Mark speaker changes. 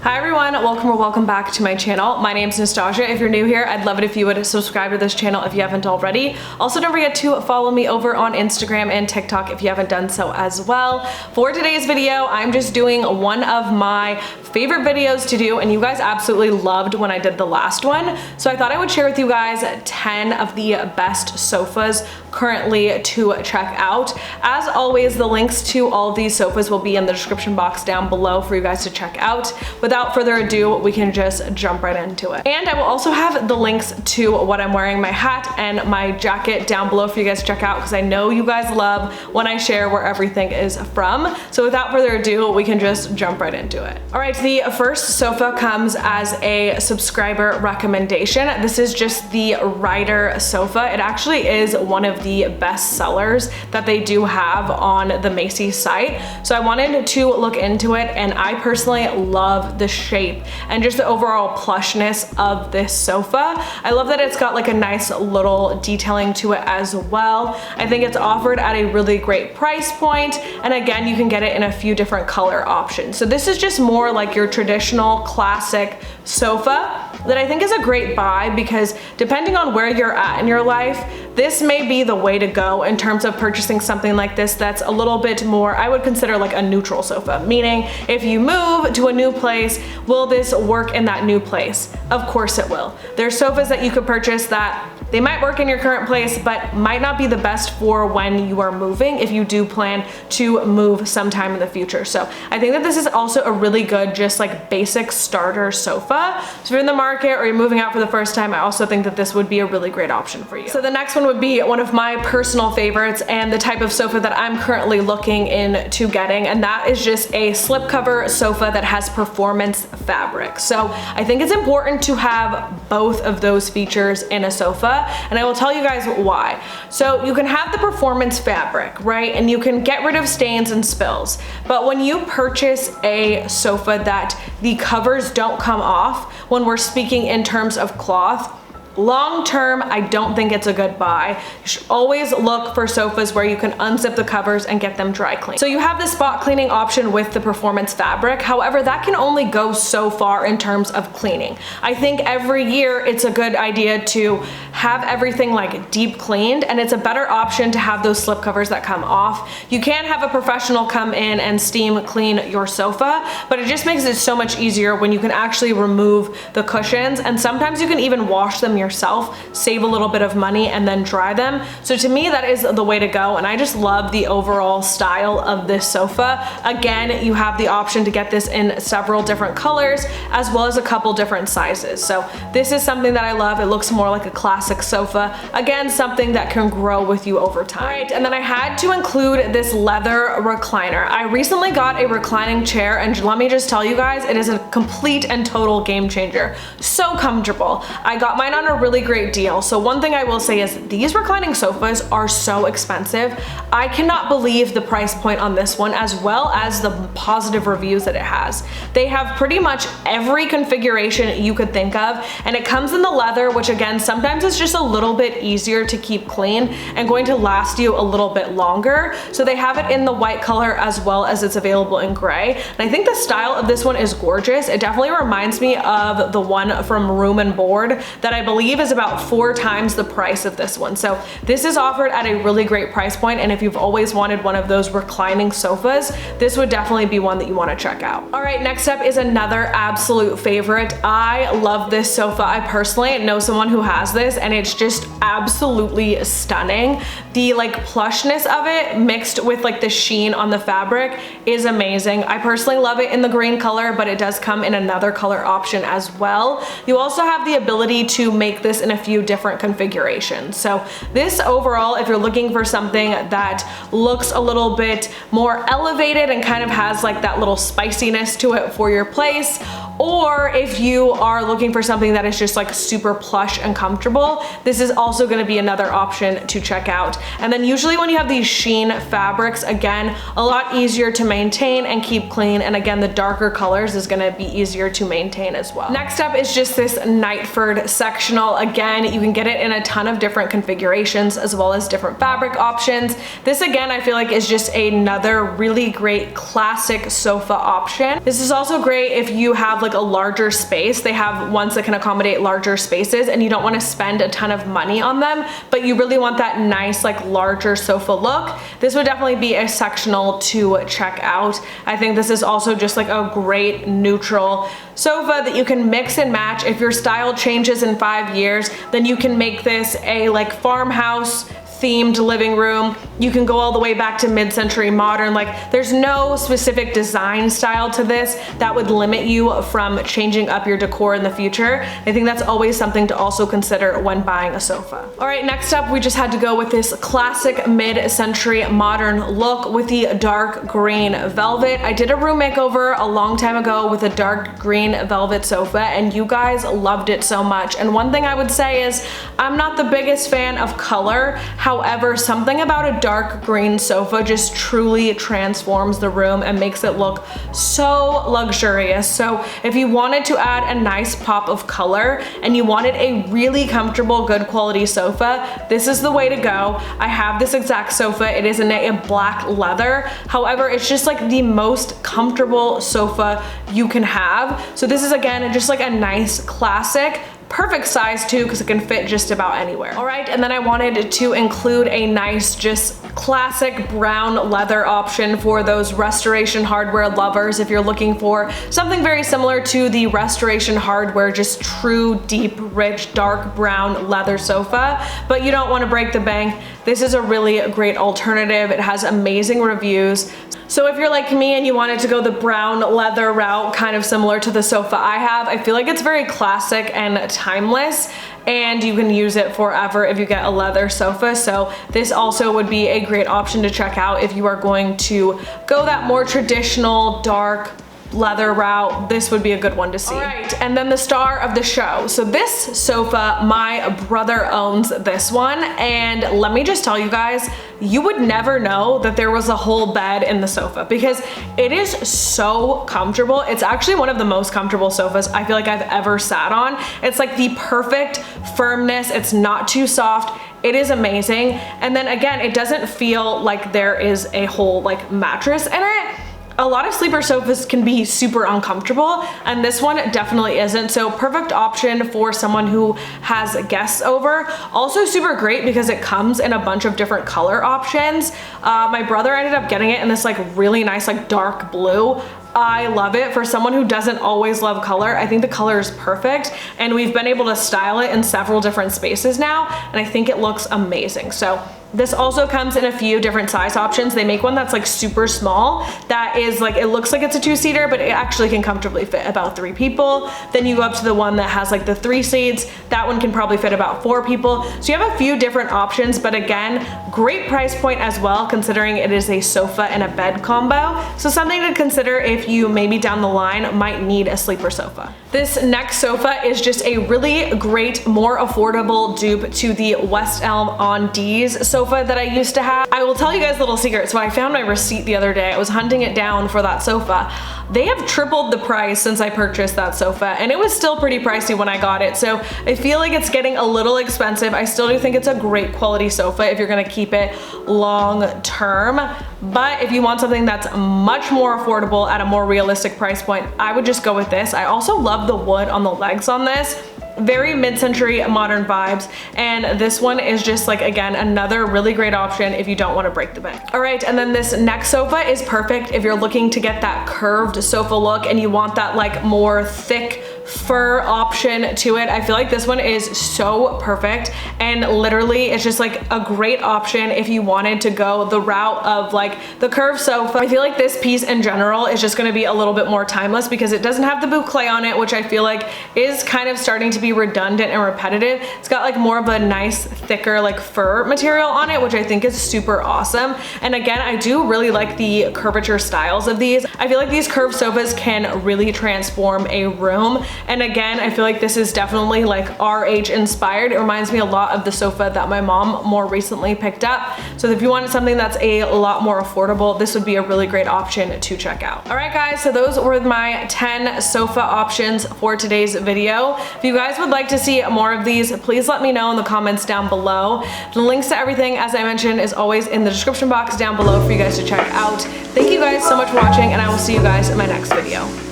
Speaker 1: Hi everyone, welcome or welcome back to my channel. My name is Nastazsa. If you're new here, I'd love it if you would subscribe to this channel if you haven't already. Also, don't forget to follow me over on Instagram and TikTok if you haven't done so as well. For today's video, I'm just doing one of my favorite videos to do, and you guys absolutely loved when I did the last one. So I thought I would share with you guys 10 of the best sofas currently to check out. As always, the links to all of these sofas will be in the description box down below for you guys to check out. Without further ado, we can just jump right into it. And I will also have the links to what I'm wearing, my hat and my jacket down below for you guys to check out, because I know you guys love when I share where everything is from. So without further ado, we can just jump right into it. All right, the first sofa comes as a subscriber recommendation. This is just the Rider sofa. It actually is one of the best sellers that they do have on the Macy's site. So I wanted to look into it, and I personally love the shape and just the overall plushness of this sofa. I love that it's got like a nice little detailing to it as well. I think it's offered at a really great price point, and again, you can get it in a few different color options. So this is just more like your traditional classic sofa that I think is a great buy, because depending on where you're at in your life, this may be the way to go in terms of purchasing something like this that's a little bit more, I would consider like a neutral sofa, meaning if you move to a new place, will this work in that new place? Of course it will. There's sofas that you could purchase that they might work in your current place, but might not be the best for when you are moving, if you do plan to move sometime in the future. So I think that this is also a really good, just like basic starter sofa. So if you're in the market or you're moving out for the first time, I also think that this would be a really great option for you. So the next one would be one of my personal favorites and the type of sofa that I'm currently looking into getting, and that is just a slipcover sofa that has performance fabric. So I think it's important to have both of those features in a sofa, and I will tell you guys why. So you can have the performance fabric, right? And you can get rid of stains and spills. But when you purchase a sofa that the covers don't come off, when we're speaking in terms of cloth, long term, I don't think it's a good buy. You should always look for sofas where you can unzip the covers and get them dry cleaned. So you have the spot cleaning option with the performance fabric. However, that can only go so far in terms of cleaning. I think every year it's a good idea to have everything like deep cleaned, and it's a better option to have those slip covers that come off. You can have a professional come in and steam clean your sofa, but it just makes it so much easier when you can actually remove the cushions, and sometimes you can even wash them yourself, save a little bit of money, and then dry them. So to me, that is the way to go, and I just love the overall style of this sofa. Again, you have the option to get this in several different colors as well as a couple different sizes. So this is something that I love. It looks more like a classic sofa. Again, something that can grow with you over time. All right, and then I had to include this leather recliner. I recently got a reclining chair, and let me just tell you guys, it is a complete and total game changer. So comfortable. I got mine on a really great deal. So one thing I will say is these reclining sofas are so expensive. I cannot believe the price point on this one, as well as the positive reviews that it has. They have pretty much every configuration you could think of, and it comes in the leather, which again, sometimes it's just a little bit easier to keep clean and going to last you a little bit longer. So they have it in the white color as well as it's available in gray. And I think the style of this one is gorgeous. It definitely reminds me of the one from Room and Board that I believe is about 4 times the price of this one. So this is offered at a really great price point, and if you've always wanted one of those reclining sofas, this would definitely be one that you want to check out. All right, next up is another absolute favorite. I love this sofa. I personally know someone who has this, and it's just absolutely stunning. The like plushness of it mixed with like the sheen on the fabric is amazing. I personally love it in the green color, but it does come in another color option as well. You also have the ability to make this in a few different configurations. So this overall, if you're looking for something that looks a little bit more elevated and kind of has like that little spiciness to it for your place, or if you are looking for something that is just like super plush and comfortable, this is also going to be another option to check out. And then usually when you have these sheen fabrics, again, a lot easier to maintain and keep clean, and again, the darker colors is going to be easier to maintain as well. Next up is just this Nightford sectional sectional. Again, you can get it in a ton of different configurations as well as different fabric options. This again, I feel like is just another really great classic sofa option. This is also great if you have like a larger space. They have ones that can accommodate larger spaces and you don't want to spend a ton of money on them, but you really want that nice like larger sofa look. This would definitely be a sectional to check out. I think this is also just like a great neutral sofa that you can mix and match. If your style changes in 5 years, then you can make this a like farmhouse themed living room. You can go all the way back to mid-century modern. Like there's no specific design style to this that would limit you from changing up your decor in the future. I think that's always something to also consider when buying a sofa. All right, next up, we just had to go with this classic mid-century modern look with the dark green velvet. I did a room makeover a long time ago with a dark green velvet sofa and you guys loved it so much. And one thing I would say is I'm not the biggest fan of color. However, something about a dark green sofa just truly transforms the room and makes it look so luxurious. So if you wanted to add a nice pop of color and you wanted a really comfortable, good quality sofa, this is the way to go. I have this exact sofa. It is in a black leather. However, it's just like the most comfortable sofa you can have. So this is again, just like a nice classic, perfect size too, because it can fit just about anywhere. All right, and then I wanted to include a nice, just classic brown leather option for those restoration hardware lovers. If you're looking for something very similar to the restoration hardware, just true, deep, rich, dark brown leather sofa, but you don't want to break the bank, this is a really great alternative. It has amazing reviews. So if you're like me and you wanted to go the brown leather route, kind of similar to the sofa I have, I feel like it's very classic and timeless and you can use it forever if you get a leather sofa. So this also would be a great option to check out if you are going to go that more traditional dark leather route. This would be a good one to see. All right, and then the star of the show. So this sofa, my brother owns this one, and let me just tell you guys, you would never know that there was a whole bed in the sofa because it is so comfortable. It's actually one of the most comfortable sofas I feel like I've ever sat on. It's like the perfect firmness. It's not too soft. It is amazing. And then again, it doesn't feel like there is a whole like mattress in it. A lot of sleeper sofas can be super uncomfortable and this one definitely isn't. So perfect option for someone who has guests over. Also super great because it comes in a bunch of different color options. My brother ended up getting it in this like really nice like dark blue. I love it. For someone who doesn't always love color, I think the color is perfect and we've been able to style it in several different spaces now and I think it looks amazing. So this also comes in a few different size options. They make one that's like super small that is like, it looks like it's a 2-seater, but it actually can comfortably fit about 3 people. Then you go up to the one that has like the 3 seats. That one can probably fit about 4 people. So you have a few different options, but again, great price point as well, considering it is a sofa and a bed combo. So something to consider if you maybe down the line might need a sleeper sofa. This next sofa is just a really great, more affordable dupe to the West Elm on D's sofa that I used to have. I will tell you guys a little secret. So I found my receipt the other day. I was hunting it down for that sofa. They have tripled the price since I purchased that sofa and it was still pretty pricey when I got it. So I feel like it's getting a little expensive. I still do think it's a great quality sofa if you're gonna keep it long term. But if you want something that's much more affordable at a more realistic price point, I would just go with this. I also love the wood on the legs on this. Very mid-century modern vibes, and this one is just like, again, another really great option if you don't want to break the bank. All right, and then this next sofa is perfect if you're looking to get that curved sofa look and you want that like more thick fur option to it. I feel like this one is so perfect and literally it's just like a great option if you wanted to go the route of like the curved sofa. I feel like this piece in general is just going to be a little bit more timeless because it doesn't have the boucle on it, which I feel like is kind of starting to be redundant and repetitive. It's got like more of a nice thicker like fur material on it, which I think is super awesome. And again, I do really like the curvature styles of these. I feel like these curved sofas can really transform a room. And again, I feel like this is definitely like RH inspired. It reminds me a lot of the sofa that my mom more recently picked up. So if you wanted something that's a lot more affordable, this would be a really great option to check out. All right guys, so those were my 10 sofa options for today's video. If you guys would like to see more of these, please let me know in the comments down below. The links to everything, as I mentioned, is always in the description box down below for you guys to check out. Thank you guys so much for watching, and I will see you guys in my next video.